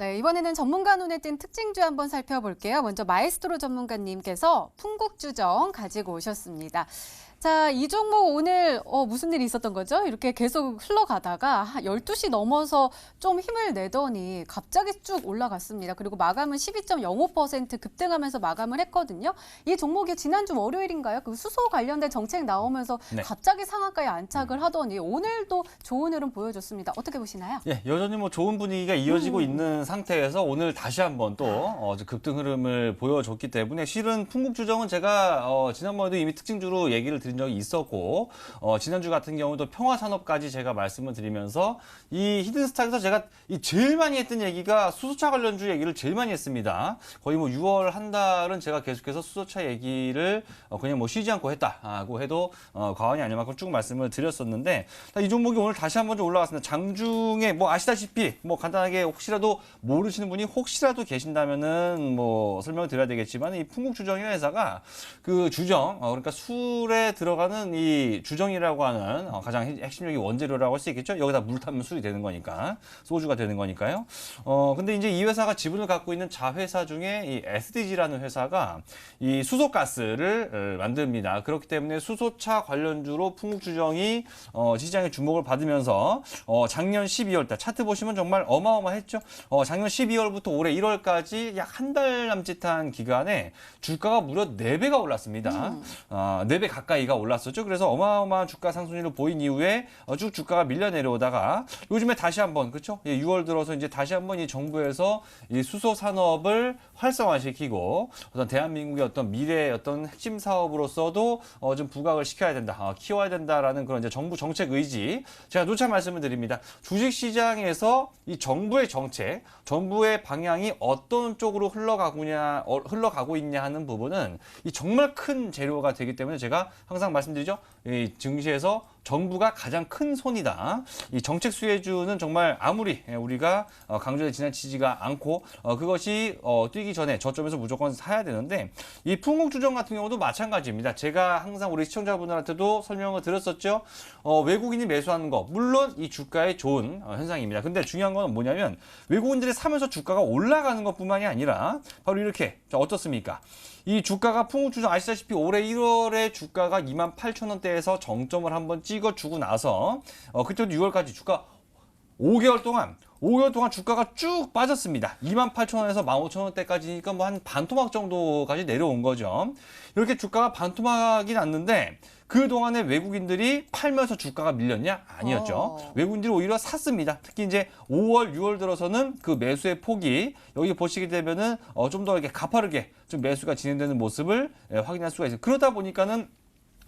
네, 이번에는 전문가 눈에 띈 특징주 한번 살펴볼게요. 먼저 마에스트로 전문가님께서 풍국주정 가지고 오셨습니다. 자, 이 종목 오늘 무슨 일이 있었던 거죠? 이렇게 계속 흘러가다가 12시 넘어서 좀 힘을 내더니 갑자기 쭉 올라갔습니다. 그리고 마감은 12.05% 급등하면서 마감을 했거든요. 이 종목이 지난주 월요일인가요? 그 수소 관련된 정책 나오면서 네. 갑자기 상한가에 안착을 하더니 오늘도 좋은 흐름 보여줬습니다. 어떻게 보시나요? 예, 여전히 뭐 좋은 분위기가 이어지고 있는 상태에서 오늘 다시 한번 또 급등 흐름을 보여줬기 때문에 실은 풍국주정은 제가 지난번에도 이미 특징주로 얘기를 드린 적이 있었고 지난주 같은 경우도 평화산업까지 제가 말씀을 드리면서 이 히든스탁에서 제가 제일 많이 했던 얘기가 수소차 관련주 얘기를 제일 많이 했습니다. 거의 뭐 6월 한 달은 제가 계속해서 수소차 얘기를 그냥 뭐 쉬지 않고 했다고 해도 과언이 아닐 만큼 쭉 말씀을 드렸었는데 이 종목이 오늘 다시 한번 좀 올라갔습니다. 장중에 뭐 아시다시피 뭐 간단하게 혹시라도 모르시는 분이 혹시라도 계신다면은 뭐 설명을 드려야 되겠지만 이 풍국주정이라는 회사가 그 주정 그러니까 술에 들어가는 이 주정이라고 하는 가장 핵심적인 원재료라고 할 수 있겠죠. 여기다 물 타면 술이 되는 거니까 소주가 되는 거니까요. 근데 이제 이 회사가 지분을 갖고 있는 자회사 중에 이 SDG라는 회사가 이 수소가스를 만듭니다. 그렇기 때문에 수소차 관련주로 풍국주정이 시장의 주목을 받으면서 작년 12월 달 차트 보시면 정말 어마어마했죠. 작년 12월부터 올해 1월까지 약 한 달 남짓한 기간에 주가가 무려 4배가 올랐습니다. 4배 가까이가 올랐었죠. 그래서 어마어마한 주가 상승률을 보인 이후에 쭉 주가가 밀려 내려오다가 요즘에 다시 한번 그렇죠? 6월 들어서 이제 다시 한번 이 정부에서 이 수소 산업을 활성화시키고 어떤 대한민국의 어떤 미래의 어떤 핵심 사업으로서도 좀 부각을 시켜야 된다, 키워야 된다라는 그런 이제 정부 정책 의지 제가 누차 말씀을 드립니다. 주식 시장에서 이 정부의 정책, 정부의 방향이 어떤 쪽으로 흘러가고 있냐 하는 부분은 이 정말 큰 재료가 되기 때문에 제가 항상 말씀드리죠. 이 증시에서 정부가 가장 큰 손이다. 이 정책 수혜주는 정말 아무리 우리가 강조에 지나치지가 않고 그것이 뛰기 전에 저점에서 무조건 사야 되는데 이 풍국주정 같은 경우도 마찬가지입니다. 제가 항상 우리 시청자분들한테도 설명을 드렸었죠. 외국인이 매수하는 거 물론 이 주가에 좋은 현상입니다. 근데 중요한 건 뭐냐면 외국인들이 사면서 주가가 올라가는 것뿐만이 아니라 바로 이렇게 어떻습니까? 이 주가가 풍국주정 아시다시피 올해 1월에 주가가 28,000원대에서 정점을 한번 찍어주고 나서 그때도 6월까지 주가 5개월 동안 주가가 쭉 빠졌습니다. 28,000원에서 15,000원대까지니까 뭐 한 반토막 정도까지 내려온 거죠. 이렇게 주가가 반토막이 났는데 그동안에 외국인들이 팔면서 주가가 밀렸냐? 아니었죠. 외국인들이 오히려 샀습니다. 특히 이제 5월, 6월 들어서는 그 매수의 폭이 여기 보시게 되면은 좀 더 이렇게 가파르게 좀 매수가 진행되는 모습을 확인할 수가 있어요. 그러다 보니까는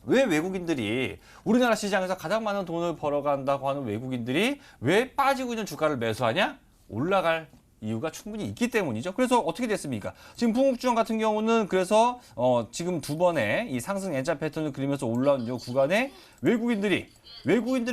왜 외국인들이 우리나라 시장에서 가장 많은 돈을 벌어간다고 하는 외국인들이 왜 빠지고 있는 주가를 매수하냐? 올라갈 이유가 충분히 있기 때문이죠. 그래서 어떻게 됐습니까? 지금 풍국주정 같은 경우는 그래서 지금 두 번의 이 상승 N자 패턴을 그리면서 올라온 이 구간에 외국인들이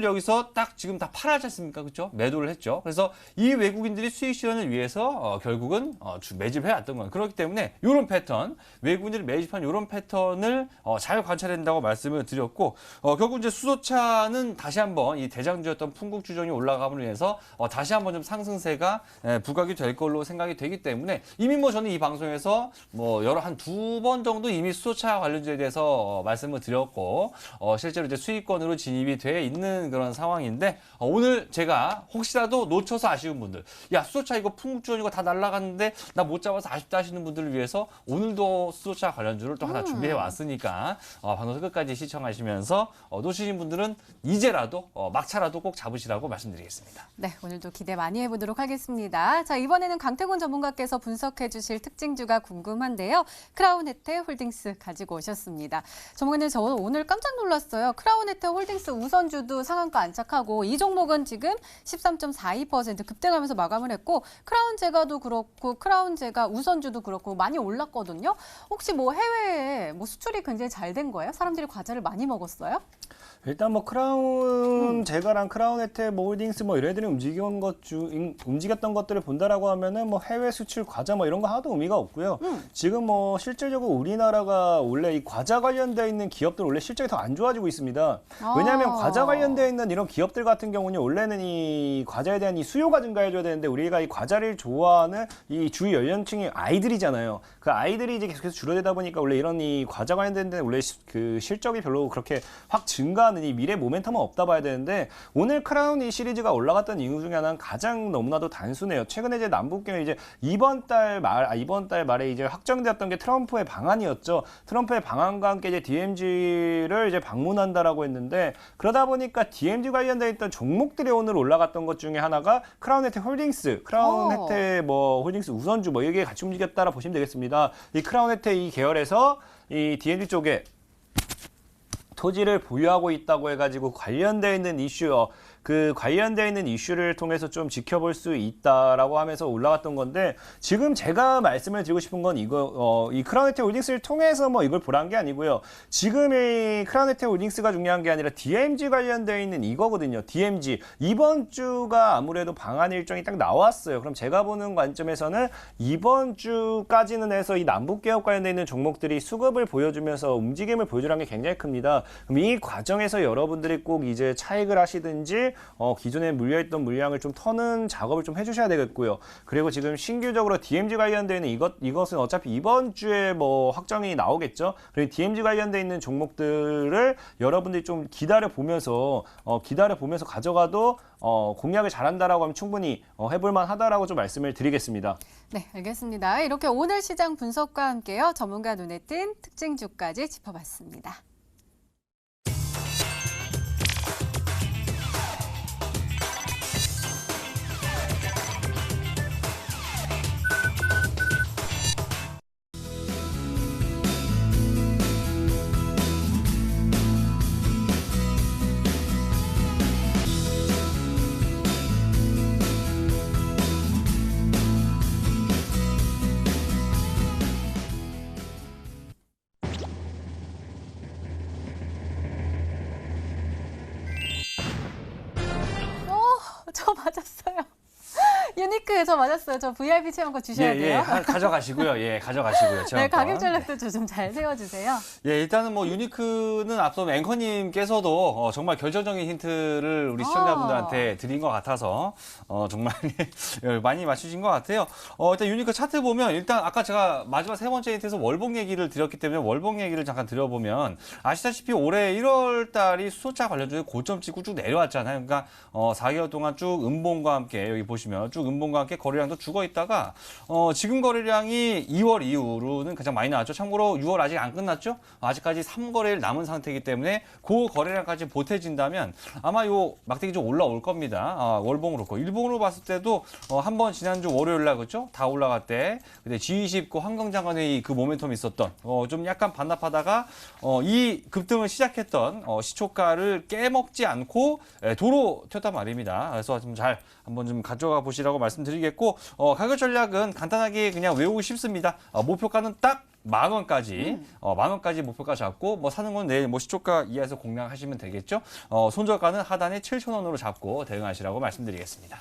여기서 딱 지금 다 팔아지 않습니까? 그렇죠? 매도를 했죠. 그래서 이 외국인들이 수익 실현을 위해서 결국은 매집해 왔던 거예요. 그렇기 때문에 이런 패턴, 외국인들이 매집한 이런 패턴을 잘 관찰해야 된다고 말씀을 드렸고 결국 이제 수소차는 다시 한번 이 대장주였던 풍국주정이 올라감으로 인해서 다시 한번 좀 상승세가 부각이 될 걸로 생각이 되기 때문에 이미 뭐 저는 이 방송에서 뭐 한 2번 정도 이미 수소차 관련주에 대해서 말씀을 드렸고 실제로 이제 수익권으로 진입이 돼 있는 그런 상황인데 오늘 제가 혹시라도 놓쳐서 아쉬운 분들 야 수소차 이거 풍국주정 이거 다 날라갔는데 나 못 잡아서 아쉽다 하시는 분들을 위해서 오늘도 수소차 관련주를 또 하나 준비해 왔으니까 방송 끝까지 시청하시면서 놓치신 분들은 이제라도 막차라도 꼭 잡으시라고 말씀드리겠습니다. 네, 오늘도 기대 많이 해보도록 하겠습니다. 자, 이번에는 강태곤 전문가께서 분석해 주실 특징주가 궁금한데요. 크라운혜택 홀딩스 가지고 오셨습니다. 전문가님, 저 오늘 깜짝 놀랐어요. 크라운혜택 홀딩스 우선주도 상한가 안착하고 이 종목은 지금 13.42% 급등하면서 마감을 했고 크라운제가도 그렇고 크라운제가 우선주도 그렇고 많이 올랐거든요. 혹시 뭐 해외에 뭐 수출이 굉장히 잘 된 거예요? 사람들이 과자를 많이 먹었어요? 일단 뭐 크라운 제가랑 크라운 혜택 뭐 홀딩스 뭐 이런 애들이 움직였던 것들을 본다라고 하면은 뭐 해외 수출 과자 뭐 이런 거 하나도 의미가 없고요. 지금 뭐 실질적으로 우리나라가 원래 이 과자 관련되어 있는 기업들 원래 실적이 더 안 좋아지고 있습니다. 왜냐하면 과자 관련되어 있는 이런 기업들 같은 경우는 원래는 이 과자에 대한 이 수요가 증가해줘야 되는데 우리가 이 과자를 좋아하는 이 주 연령층이 아이들이잖아요. 그 아이들이 이제 계속해서 줄어들다 보니까 원래 이런 이 과자 관련된 데는 원래 그 실적이 별로 그렇게 확 증가하는 이 미래 모멘텀은 없다 봐야 되는데 오늘 크라운 이 시리즈가 올라갔던 이유 중에 하나는 가장 너무나도 단순해요. 최근에 이제 남북경에 이제 이번 달 말에 이제 확정되었던 게 트럼프의 방안이었죠. 트럼프의 방안과 함께 이제 DMZ를 이제 방문한다라고 했는데 그러다 보니까 DMZ 관련돼 있던 종목들이 오늘 올라갔던 것 중에 하나가 크라운 혜택 홀딩스, 크라운 혜택 뭐 홀딩스 우선주 뭐 이게 같이 움직였다라 보시면 되겠습니다. 이 크라운 혜택 이 계열에서 이 DMZ 쪽에 토지를 보유하고 있다고 해가지고 관련되어 있는 이슈, 그 관련되어 있는 이슈를 통해서 좀 지켜볼 수 있다라고 하면서 올라갔던 건데 지금 제가 말씀을 드리고 싶은 건 이거 이 크라운 혜택 홀딩스를 통해서 뭐 이걸 보란 게 아니고요. 지금 이 크라운 혜택 홀딩스가 중요한 게 아니라 DMZ 관련되어 있는 이거거든요. DMZ 이번 주가 아무래도 방한 일정이 딱 나왔어요. 그럼 제가 보는 관점에서는 이번 주까지는 해서 이 남북 개혁 관련되어 있는 종목들이 수급을 보여주면서 움직임을 보여주라는 게 굉장히 큽니다. 그럼 이 과정에서 여러분들이 꼭 이제 차익을 하시든지 기존에 물려있던 물량을 좀 터는 작업을 좀 해주셔야 되겠고요. 그리고 지금 신규적으로 DMZ 관련되어 있는 이것은 어차피 이번 주에 뭐 확정이 나오겠죠. 그리고 DMZ 관련되어 있는 종목들을 여러분들이 좀 기다려 보면서 가져가도 공략을 잘한다라고 하면 충분히 해볼만 하다라고 좀 말씀을 드리겠습니다. 네, 알겠습니다. 이렇게 오늘 시장 분석과 함께요. 전문가 눈에 띈 특징주까지 짚어봤습니다. 저 맞았어요. 유니크 저 맞았어요. 저 VIP 체험권 주셔야 돼요. 가져가시고요. 가져가시고요. 네, 가격 전략도 좀 잘 세워주세요. 예, 일단은 뭐 유니크는 앞서 앵커님께서도 정말 결정적인 힌트를 우리 시청자분들한테 드린 것 같아서 정말 많이 맞추신 것 같아요. 일단 유니크 차트 보면 일단 아까 제가 마지막 세 번째 힌트에서 월봉 얘기를 드렸기 때문에 월봉 얘기를 잠깐 드려보면 아시다시피 올해 1월 달이 수소차 관련주에 고점 찍고 쭉 내려왔잖아요. 그러니까 4개월 동안 쭉 음봉과 함께 여기 보시면 쭉 음봉과 함께 거래량도 죽어 있다가 지금 거래량이 2월 이후로는 가장 많이 나왔죠. 참고로 6월 아직 안 끝났죠. 아직까지 3거래일 남은 상태이기 때문에 그 거래량까지 보태진다면 아마 요 막대기 좀 올라올 겁니다. 월봉으로 그렇고 일봉으로 봤을 때도 한번 지난주 월요일 날 그렇죠? 다 올라갈 때 그때 G20 그 환경장관회의 그 모멘텀이 있었던 좀 약간 반납하다가 이 급등을 시작했던 시초가를 깨먹지 않고 도로 튀었단 말입니다. 그래서 좀 잘 한번 좀 가져가 보시라고 말씀드리겠고 가격 전략은 간단하게 그냥 외우고 싶습니다. 목표가는 딱 10,000원까지 10,000원까지 목표가 잡고 뭐 사는 건 내일 뭐 시초가 이하에서 공략하시면 되겠죠. 손절가는 하단에 7,000원으로 잡고 대응하시라고 말씀드리겠습니다.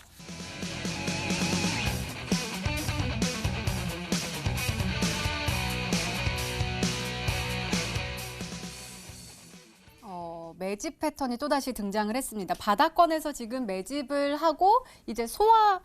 매집 패턴이 또다시 등장을 했습니다. 바닥권에서 지금 매집을 하고 이제 소화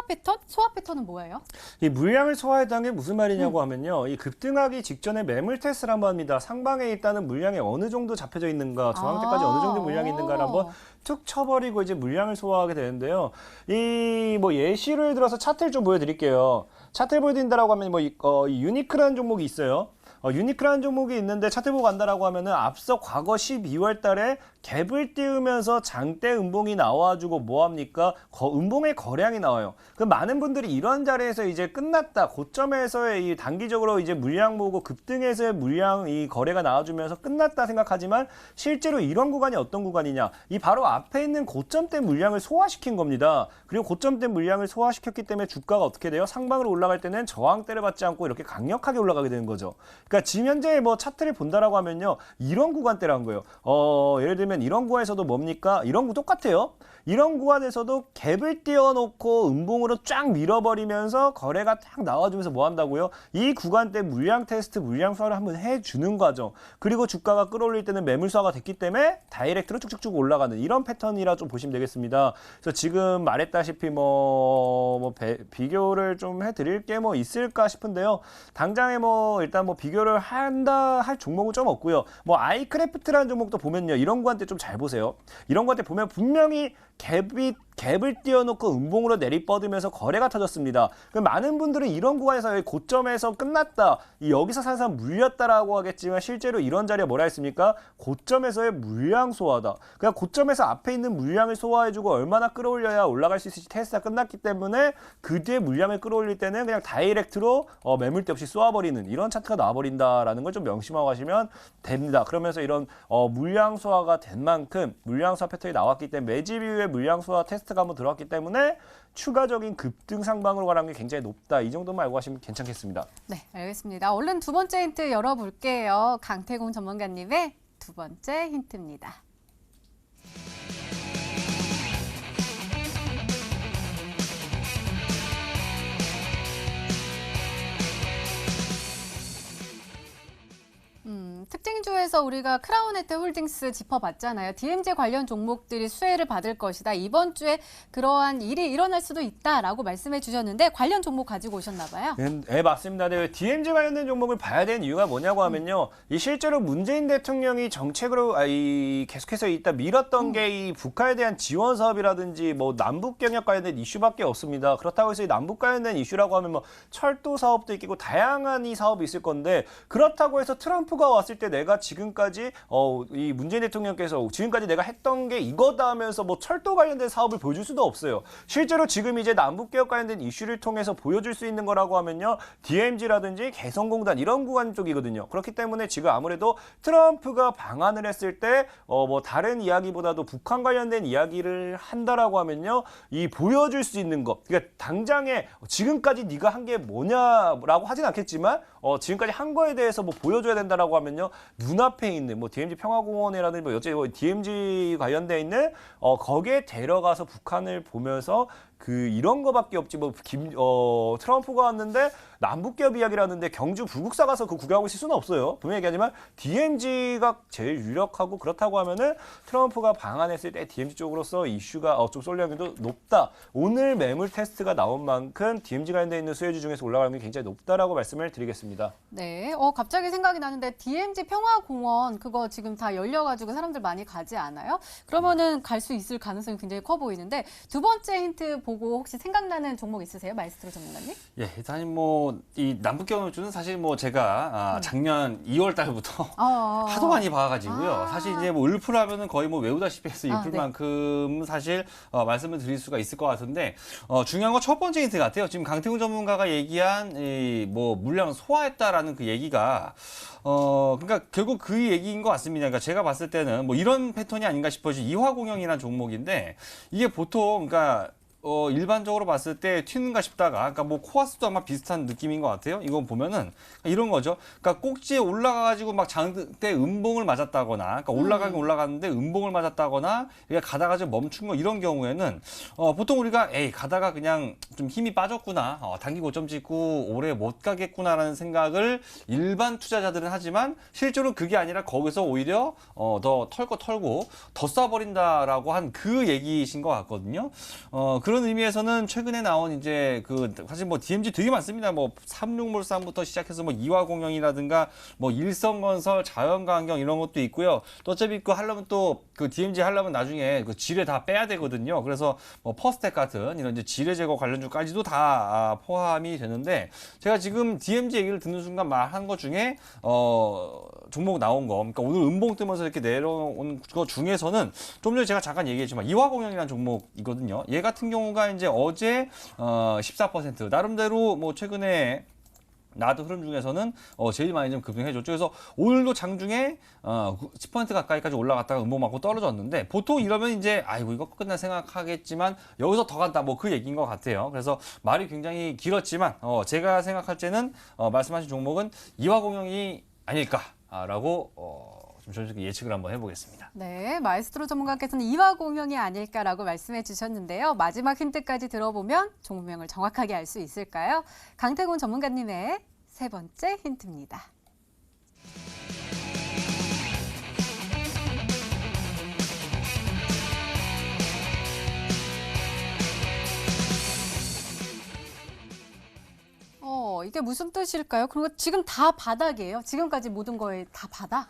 패턴? 소화 패턴은 뭐예요? 이 물량을 소화했다는 게 무슨 말이냐고 하면요. 이 급등하기 직전에 매물 테스트를 한번 합니다. 상방에 있다는 물량이 어느 정도 잡혀져 있는가, 저항대까지 어느 정도 물량이 있는가를 한번 툭 쳐버리고 이제 물량을 소화하게 되는데요. 이 뭐 예시를 들어서 차트를 좀 보여드릴게요. 차트를 보여드린다라고 하면 이 유니크라는 종목이 있어요. 유니크라는 종목이 있는데 차트 보고 간다라고 하면은 앞서 과거 12월 달에 갭을 띄우면서 장대 음봉이 나와주고 뭐합니까? 음봉의 거래량이 나와요. 그 많은 분들이 이런 자리에서 이제 끝났다. 고점에서의 이 단기적으로 이제 물량 모으고 급등해서의 물량 이 거래가 나와주면서 끝났다 생각하지만 실제로 이런 구간이 어떤 구간이냐? 이 바로 앞에 있는 고점대 물량을 소화시킨 겁니다. 그리고 고점대 물량을 소화시켰기 때문에 주가가 어떻게 돼요? 상방으로 올라갈 때는 저항대를 받지 않고 이렇게 강력하게 올라가게 되는 거죠. 그러니까 지금 현재 뭐 차트를 본다라고 하면요. 이런 구간대라는 거예요. 예를 들면 이런 구간에서도 뭡니까? 이런 구 똑같아요. 이런 구간에서도 갭을 띄워놓고 음봉으로 쫙 밀어버리면서 거래가 딱 나와주면서 뭐 한다고요? 이 구간대 물량 테스트, 물량 수화를 한번 해주는 과정. 그리고 주가가 끌어올릴 때는 매물 수화가 됐기 때문에 다이렉트로 쭉쭉쭉 올라가는 이런 패턴이라 좀 보시면 되겠습니다. 그래서 지금 말했다시피 비교를 좀 해드릴 게 뭐 있을까 싶은데요. 당장에 뭐 일단 뭐 비교를 할 종목은 좀 없고요. 뭐 아이크래프트라는 종목도 보면요. 이런 구간대 좀 잘 보세요. 이런 구간대 보면 분명히 갭을 띄워놓고 음봉으로 내리뻗으면서 거래가 터졌습니다. 많은 분들은 이런 구간에서 고점에서 끝났다, 여기서 살살 물렸다라고 하겠지만 실제로 이런 자리가 뭐라 했습니까? 고점에서의 물량 소화다. 그냥 고점에서 앞에 있는 물량을 소화해주고 얼마나 끌어올려야 올라갈 수 있을지 테스트가 끝났기 때문에 그 뒤에 물량을 끌어올릴 때는 그냥 다이렉트로 매물대 없이 쏘아버리는 이런 차트가 나와버린다라는 걸 좀 명심하고 가시면 됩니다. 그러면서 이런 물량 소화가 된 만큼 물량 소화 패턴이 나왔기 때문에 매집 이후에 물량 소화 테스트가 한번 들어왔기 때문에 추가적인 급등 상방으로 가는 게 굉장히 높다. 이 정도만 알고 가시면 괜찮겠습니다. 네, 알겠습니다. 얼른 두 번째 힌트 열어볼게요. 강태공 전문가님의 두 번째 힌트입니다. 특징주에서 우리가 크라운에테 홀딩스 짚어봤잖아요. DMZ 관련 종목들이 수혜를 받을 것이다. 이번 주에 그러한 일이 일어날 수도 있다라고 말씀해 주셨는데 관련 종목 가지고 오셨나 봐요. 네, 맞습니다. 네, DMZ 관련된 종목을 봐야 되는 이유가 뭐냐고 하면요. 이 실제로 문재인 대통령이 정책으로 계속해서 이따 밀었던 게 이 북한에 대한 지원 사업이라든지 뭐 남북 경협 관련된 이슈밖에 없습니다. 그렇다고 해서 이 남북 관련된 이슈라고 하면 뭐 철도 사업도 있고 다양한 이 사업이 있을 건데, 그렇다고 해서 트럼프가 왔을 때 내가 지금까지 이 문재인 대통령께서 지금까지 내가 했던 게 이거다 하면서 뭐 철도 관련된 사업을 보여줄 수도 없어요. 실제로 지금 이제 남북개혁 관련된 이슈를 통해서 보여줄 수 있는 거라고 하면요. DMZ라든지 개성공단 이런 구간 쪽이거든요. 그렇기 때문에 지금 아무래도 트럼프가 방한을 했을 때 뭐 다른 이야기보다도 북한 관련된 이야기를 한다라고 하면요. 이 보여줄 수 있는 거. 그러니까 당장에 지금까지 네가 한 게 뭐냐라고 하진 않겠지만 지금까지 한 거에 대해서 뭐 보여줘야 된다라고 하면요. 눈앞에 있는 뭐 DMZ 평화공원이라든지 뭐 어째 DMZ 관련돼 있는 거기에 데려가서 북한을 보면서 이런 거밖에 없지. 트럼프가 왔는데 남북기업 이야기를 하는데 경주 불국사 가서 구경하고 있을 수는 없어요. 분명히 얘기하지만 DMZ가 제일 유력하고, 그렇다고 하면은 트럼프가 방한했을 때 DMZ 쪽으로서 이슈가 좀 쏠 확률도 높다. 오늘 매물 테스트가 나온 만큼 DMZ 관련돼 있는 수혜주 중에서 올라가는 게 굉장히 높다라고 말씀을 드리겠습니다. 네, 갑자기 생각이 나는데 DMZ 평화공원 그거 지금 다 열려가지고 사람들 많이 가지 않아요? 그러면은 갈 수 있을 가능성이 굉장히 커 보이는데, 두 번째 힌트 보고 혹시 생각나는 종목 있으세요? 마이스트로 전문가님? 예, 일단 이 남북경협주는 사실 제가 작년 2월 달부터 하도 많이 봐가지고요. 사실 이제 울프를 하면은 거의 외우다시피 해서 이 울프만큼 사실 말씀을 드릴 수가 있을 것 같은데, 중요한 건 첫 번째 힌트 같아요. 지금 강태훈 전문가가 얘기한 물량 소화했다라는 그 얘기가 그러니까 결국 그 얘기인 것 같습니다. 그러니까 제가 봤을 때는 이런 패턴이 아닌가 싶어요. 이화공영이라는 종목인데, 이게 보통 그러니까 일반적으로 봤을 때 튀는가 싶다가, 그러니까 코아스도 아마 비슷한 느낌인 것 같아요. 이거 보면은 이런 거죠. 그러니까 꼭지에 올라가가지고 장대 음봉을 맞았다거나, 그러니까 올라가긴 올라갔는데 음봉을 맞았다거나, 가다가 좀 멈춘 거, 이런 경우에는 보통 우리가 가다가 그냥 좀 힘이 빠졌구나, 단기 고점 찍고 오래 못 가겠구나라는 생각을 일반 투자자들은 하지만, 실제로 그게 아니라 거기서 오히려 더 털 거 털고 더 쏴버린다라고 한 그 얘기이신 것 같거든요. 그런 의미에서는 최근에 나온 이제 사실 DMZ 되게 많습니다. 삼육물산부터 시작해서 이화공영이라든가 일성건설, 자연강경 이런 것도 있고요. 또 어차피 하려면 또 DMZ 하려면 나중에 지뢰 다 빼야 되거든요. 그래서 퍼스텍 같은 이런 이제 지뢰 제거 관련주까지도 다 포함이 되는데, 제가 지금 DMZ 얘기를 듣는 순간 말한 것 중에 종목 나온 거, 그러니까 오늘 음봉 뜨면서 이렇게 내려온 것 중에서는 좀 전에 제가 잠깐 얘기했지만 이화공영이라는 종목이거든요. 얘 같은 경우가 이제 어제 14% 나름대로 최근에 나왔던 흐름 중에서는 제일 많이 좀 급등해줬죠. 그래서 오늘도 장중에 10% 가까이까지 올라갔다가 음봉 맞고 떨어졌는데 보통 이러면 이제 아이고 이거 끝나 생각하겠지만 여기서 더 간다 뭐 그 얘기인 것 같아요. 그래서 말이 굉장히 길었지만 제가 생각할 때는 말씀하신 종목은 이화공영이 아닐까라고 좀 전적인 예측을 한번 해보겠습니다. 네, 마에스트로 전문가께서는 이화공영이 아닐까라고 말씀해 주셨는데요. 마지막 힌트까지 들어보면 종목명을 정확하게 알 수 있을까요? 강태곤 전문가님의 세 번째 힌트입니다. 이게 무슨 뜻일까요? 그리고 지금 다 바닥이에요. 지금까지 모든 거에 다 바닥?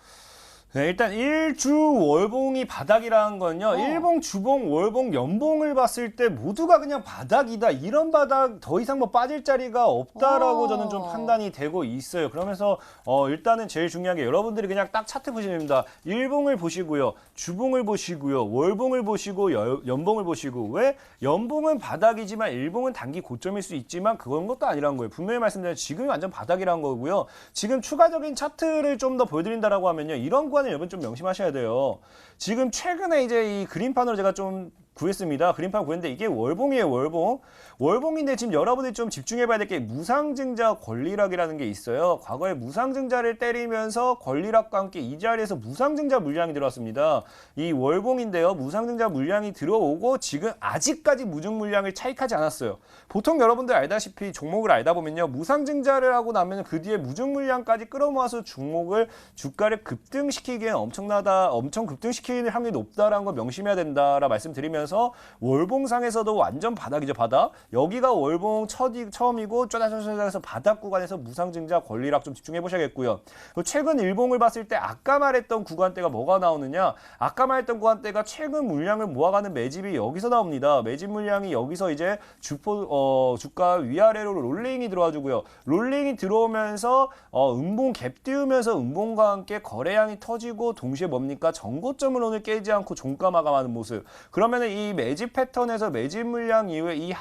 네, 일단 일주 월봉이 바닥이라는 건요. 일봉, 주봉, 월봉, 연봉을 봤을 때 모두가 그냥 바닥이다. 이런 바닥 더 이상 뭐 빠질 자리가 없다라고 저는 좀 판단이 되고 있어요. 그러면서 일단은 제일 중요한 게 여러분들이 그냥 딱 차트 보시면 됩니다. 일봉을 보시고요. 주봉을 보시고요. 월봉을 보시고 연봉을 보시고 왜? 연봉은 바닥이지만 일봉은 단기 고점일 수 있지만 그런 것도 아니라는 거예요. 분명히 말씀드리면 지금이 완전 바닥이라는 거고요. 지금 추가적인 차트를 좀 더 보여드린다라고 하면요. 이런 구간을 여러분 좀 명심하셔야 돼요. 지금 최근에 이제 이 그림판으로 제가 좀 구했습니다. 그림판 구했는데 이게 월봉이에요, 월봉. 월봉인데 지금 여러분들이 좀 집중해봐야 될 게 무상증자 권리락이라는 게 있어요. 과거에 무상증자를 때리면서 권리락과 함께 이 자리에서 무상증자 물량이 들어왔습니다. 이 월봉인데요. 무상증자 물량이 들어오고 지금 아직까지 무증 물량을 차익하지 않았어요. 보통 여러분들 알다시피 종목을 알다 보면요. 무상증자를 하고 나면 그 뒤에 무증 물량까지 끌어모아서 종목을 주가를 급등시키기엔 엄청 급등시키는 확률이 높다라는 걸 명심해야 된다라 말씀드리면서 월봉상에서도 완전 바닥이죠, 바닥. 여기가 월봉 처음이고 쪼다쪼다해서 바닥 구간에서 무상증자 권리락 좀 집중해 보셔야겠고요. 최근 일봉을 봤을 때 아까 말했던 구간대가 뭐가 나오느냐? 아까 말했던 구간대가 최근 물량을 모아가는 매집이 여기서 나옵니다. 매집 물량이 여기서 이제 주가 위아래로 롤링이 들어와주고요. 롤링이 들어오면서 음봉 갭 띄우면서 음봉과 함께 거래량이 터지고 동시에 뭡니까? 전고점을 오늘 깨지 않고 종가 마감하는 모습. 그러면 이 매집 패턴에서 매집 물량 이후에 이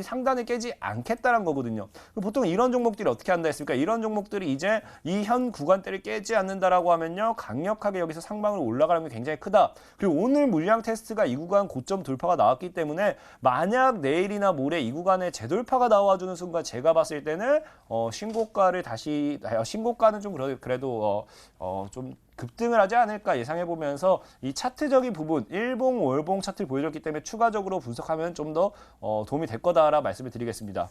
상단을 깨지 않겠다는 거거든요. 보통 이런 종목들이 어떻게 한다 했습니까? 이런 종목들이 이제 이 현 구간대를 깨지 않는다라고 하면요. 강력하게 여기서 상방으로 올라가는 게 굉장히 크다. 그리고 오늘 물량 테스트가 이 구간 고점 돌파가 나왔기 때문에 만약 내일이나 모레 이 구간에 재돌파가 나와주는 순간 제가 봤을 때는 신고가는 좀 그래도 좀 급등을 하지 않을까 예상해 보면서 이 차트적인 부분, 일봉, 월봉 차트를 보여줬기 때문에 추가적으로 분석하면 좀 더 도움이 될 거다라 말씀을 드리겠습니다.